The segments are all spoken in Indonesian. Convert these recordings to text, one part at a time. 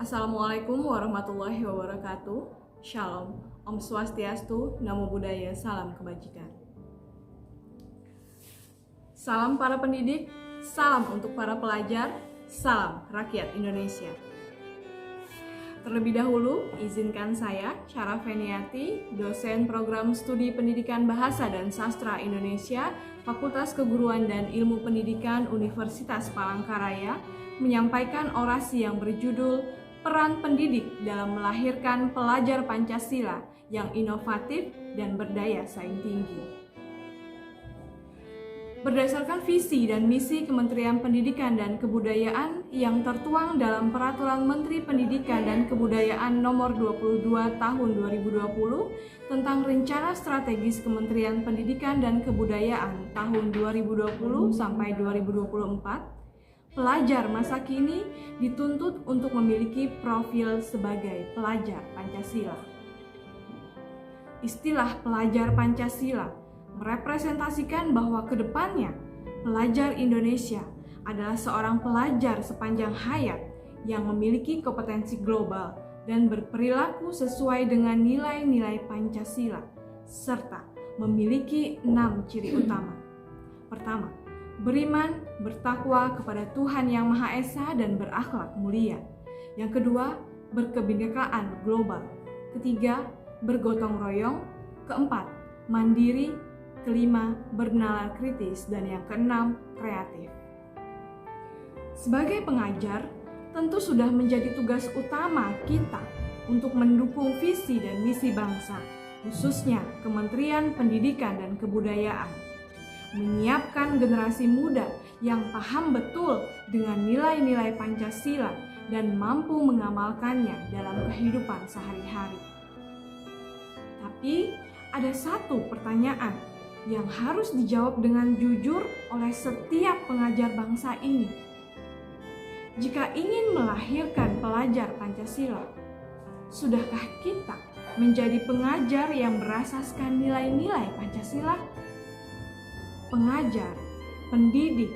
Assalamualaikum warahmatullahi wabarakatuh. Shalom, Om Swastiastu, Namo Buddhaya, salam kebajikan. Salam para pendidik, salam untuk para pelajar, salam rakyat Indonesia. Terlebih dahulu, izinkan saya, Syara Feniati, dosen program studi pendidikan bahasa dan sastra Indonesia, Fakultas Keguruan dan Ilmu Pendidikan Universitas Palangkaraya, menyampaikan orasi yang berjudul Peran Pendidik dalam Melahirkan Pelajar Pancasila yang Inovatif dan Berdaya Saing Tinggi. Berdasarkan visi dan misi Kementerian Pendidikan dan Kebudayaan yang tertuang dalam Peraturan Menteri Pendidikan dan Kebudayaan Nomor 22 Tahun 2020 tentang Rencana Strategis Kementerian Pendidikan dan Kebudayaan tahun 2020 sampai 2024, pelajar masa kini dituntut untuk memiliki profil sebagai pelajar Pancasila. Istilah pelajar Pancasila merepresentasikan bahwa kedepannya pelajar Indonesia adalah seorang pelajar sepanjang hayat yang memiliki kompetensi global dan berperilaku sesuai dengan nilai-nilai Pancasila, serta memiliki 6 ciri utama. Pertama, beriman, bertakwa kepada Tuhan Yang Maha Esa dan berakhlak mulia. Yang kedua, berkebinekaan global. Ketiga, bergotong royong. Keempat, mandiri. Kelima, bernalar kritis. Dan yang keenam, kreatif. Sebagai pengajar, tentu sudah menjadi tugas utama kita untuk mendukung visi dan misi bangsa, khususnya Kementerian Pendidikan dan Kebudayaan, menyiapkan generasi muda yang paham betul dengan nilai-nilai Pancasila dan mampu mengamalkannya dalam kehidupan sehari-hari. Tapi ada satu pertanyaan yang harus dijawab dengan jujur oleh setiap pengajar bangsa ini. Jika ingin melahirkan pelajar Pancasila, sudahkah kita menjadi pengajar yang berasaskan nilai-nilai Pancasila? Pengajar, pendidik,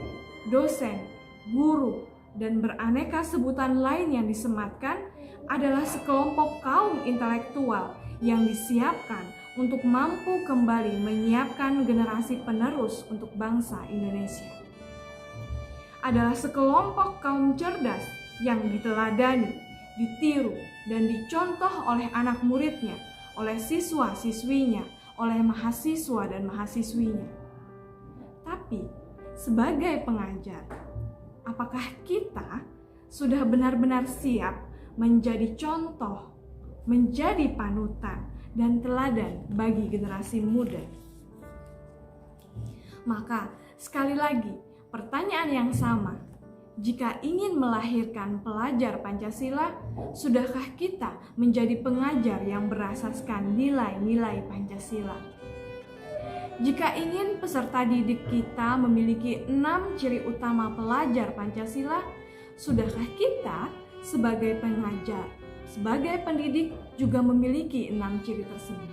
dosen, guru, dan beraneka sebutan lain yang disematkan adalah sekelompok kaum intelektual yang disiapkan untuk mampu kembali menyiapkan generasi penerus untuk bangsa Indonesia. Adalah sekelompok kaum cerdas yang diteladani, ditiru, dan dicontoh oleh anak muridnya, oleh siswa-siswinya, oleh mahasiswa dan mahasiswinya. Tapi, sebagai pengajar, apakah kita sudah benar-benar siap menjadi contoh, menjadi panutan, dan teladan bagi generasi muda? Maka, sekali lagi, pertanyaan yang sama. Jika ingin melahirkan pelajar Pancasila, sudahkah kita menjadi pengajar yang berasaskan nilai-nilai Pancasila? Jika ingin peserta didik kita memiliki 6 ciri utama pelajar Pancasila, sudahkah kita sebagai pengajar, sebagai pendidik juga memiliki 6 ciri tersebut?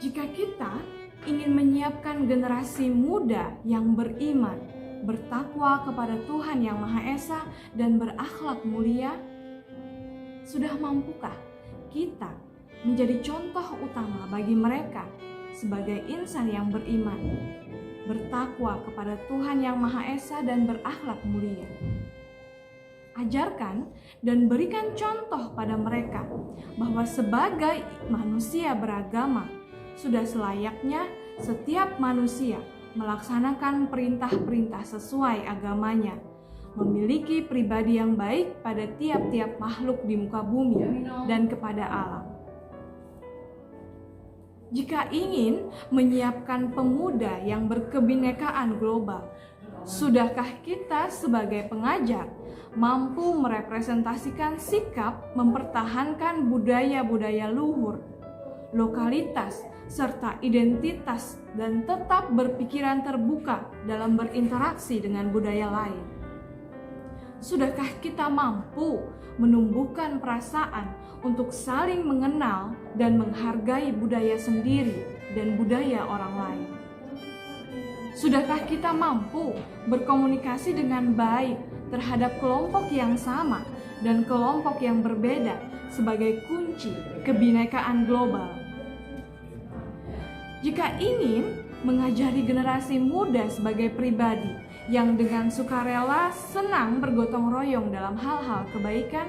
Jika kita ingin menyiapkan generasi muda yang beriman, bertakwa kepada Tuhan Yang Maha Esa dan berakhlak mulia, sudah mampukah kita menjadi contoh utama bagi mereka sebagai insan yang beriman, bertakwa kepada Tuhan Yang Maha Esa dan berakhlak mulia? Ajarkan dan berikan contoh pada mereka bahwa sebagai manusia beragama, sudah selayaknya setiap manusia melaksanakan perintah-perintah sesuai agamanya, memiliki pribadi yang baik pada tiap-tiap makhluk di muka bumi dan kepada alam. Jika ingin menyiapkan pemuda yang berkebinekaan global, sudahkah kita sebagai pengajar mampu merepresentasikan sikap mempertahankan budaya-budaya luhur, lokalitas, serta identitas, dan tetap berpikiran terbuka dalam berinteraksi dengan budaya lain? Sudahkah kita mampu menumbuhkan perasaan untuk saling mengenal dan menghargai budaya sendiri dan budaya orang lain? Sudahkah kita mampu berkomunikasi dengan baik terhadap kelompok yang sama dan kelompok yang berbeda sebagai kunci kebinekaan global? Jika ingin mengajari generasi muda sebagai pribadi yang dengan sukarela senang bergotong royong dalam hal-hal kebaikan,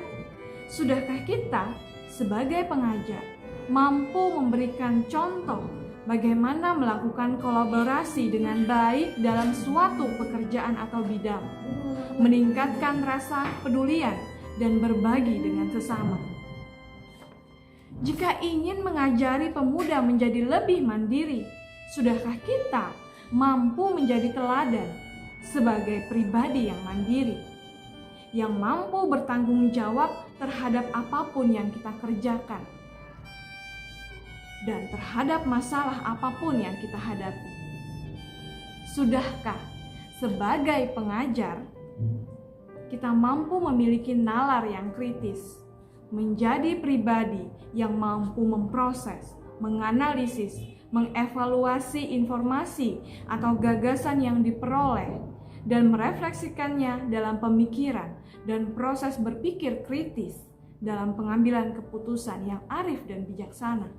sudahkah kita sebagai pengajar mampu memberikan contoh bagaimana melakukan kolaborasi dengan baik dalam suatu pekerjaan atau bidang, meningkatkan rasa kepedulian dan berbagi dengan sesama? Jika ingin mengajari pemuda menjadi lebih mandiri, sudahkah kita mampu menjadi teladan sebagai pribadi yang mandiri, yang mampu bertanggung jawab terhadap apapun yang kita kerjakan dan terhadap masalah apapun yang kita hadapi? Sudahkah sebagai pengajar kita mampu memiliki nalar yang kritis, menjadi pribadi yang mampu memproses, menganalisis, mengevaluasi informasi atau gagasan yang diperoleh dan merefleksikannya dalam pemikiran dan proses berpikir kritis dalam pengambilan keputusan yang arif dan bijaksana?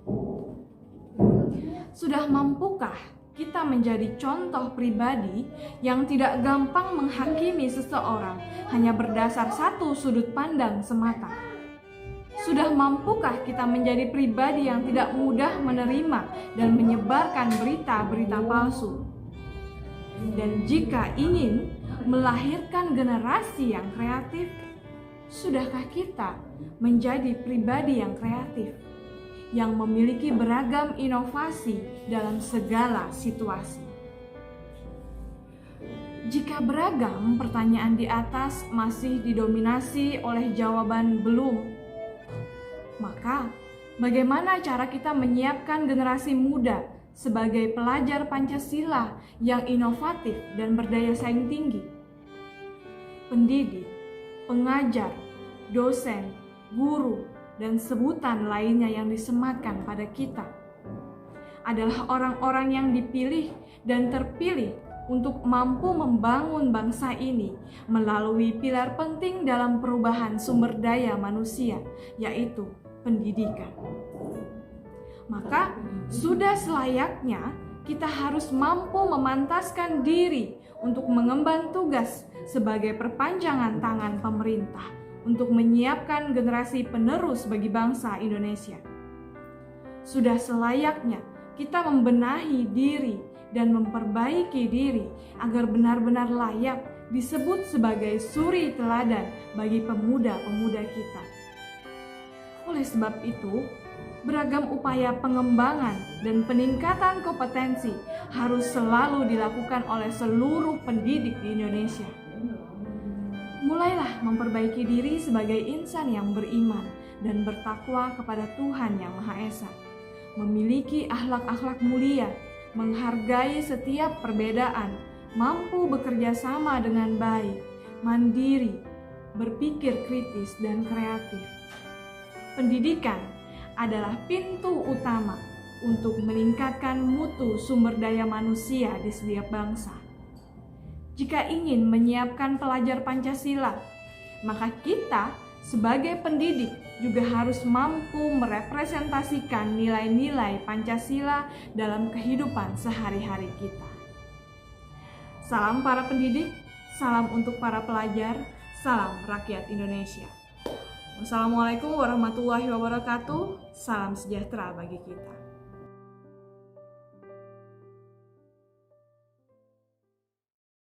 Sudah mampukah kita menjadi contoh pribadi yang tidak gampang menghakimi seseorang hanya berdasar satu sudut pandang semata? Sudah mampukah kita menjadi pribadi yang tidak mudah menerima dan menyebarkan berita-berita palsu? Dan jika ingin melahirkan generasi yang kreatif, sudahkah kita menjadi pribadi yang kreatif, yang memiliki beragam inovasi dalam segala situasi? Jika beragam pertanyaan di atas masih didominasi oleh jawaban belum, maka bagaimana cara kita menyiapkan generasi muda sebagai pelajar Pancasila yang inovatif dan berdaya saing tinggi? Pendidik, pengajar, dosen, guru, dan sebutan lainnya yang disematkan pada kita adalah orang-orang yang dipilih dan terpilih untuk mampu membangun bangsa ini melalui pilar penting dalam perubahan sumber daya manusia, yaitu pendidikan. Maka sudah selayaknya kita harus mampu memantaskan diri untuk mengemban tugas sebagai perpanjangan tangan pemerintah untuk menyiapkan generasi penerus bagi bangsa Indonesia. Sudah selayaknya kita membenahi diri dan memperbaiki diri agar benar-benar layak disebut sebagai suri teladan bagi pemuda-pemuda kita. Oleh sebab itu, beragam upaya pengembangan dan peningkatan kompetensi harus selalu dilakukan oleh seluruh pendidik di Indonesia. Mulailah memperbaiki diri sebagai insan yang beriman dan bertakwa kepada Tuhan Yang Maha Esa, memiliki akhlak-akhlak mulia, menghargai setiap perbedaan, mampu bekerja sama dengan baik, mandiri, berpikir kritis dan kreatif. Pendidikan adalah pintu utama untuk meningkatkan mutu sumber daya manusia di setiap bangsa. Jika ingin menyiapkan pelajar Pancasila, maka kita sebagai pendidik juga harus mampu merepresentasikan nilai-nilai Pancasila dalam kehidupan sehari-hari kita. Salam para pendidik, salam untuk para pelajar, salam rakyat Indonesia. Wassalamualaikum warahmatullahi wabarakatuh. Salam sejahtera bagi kita.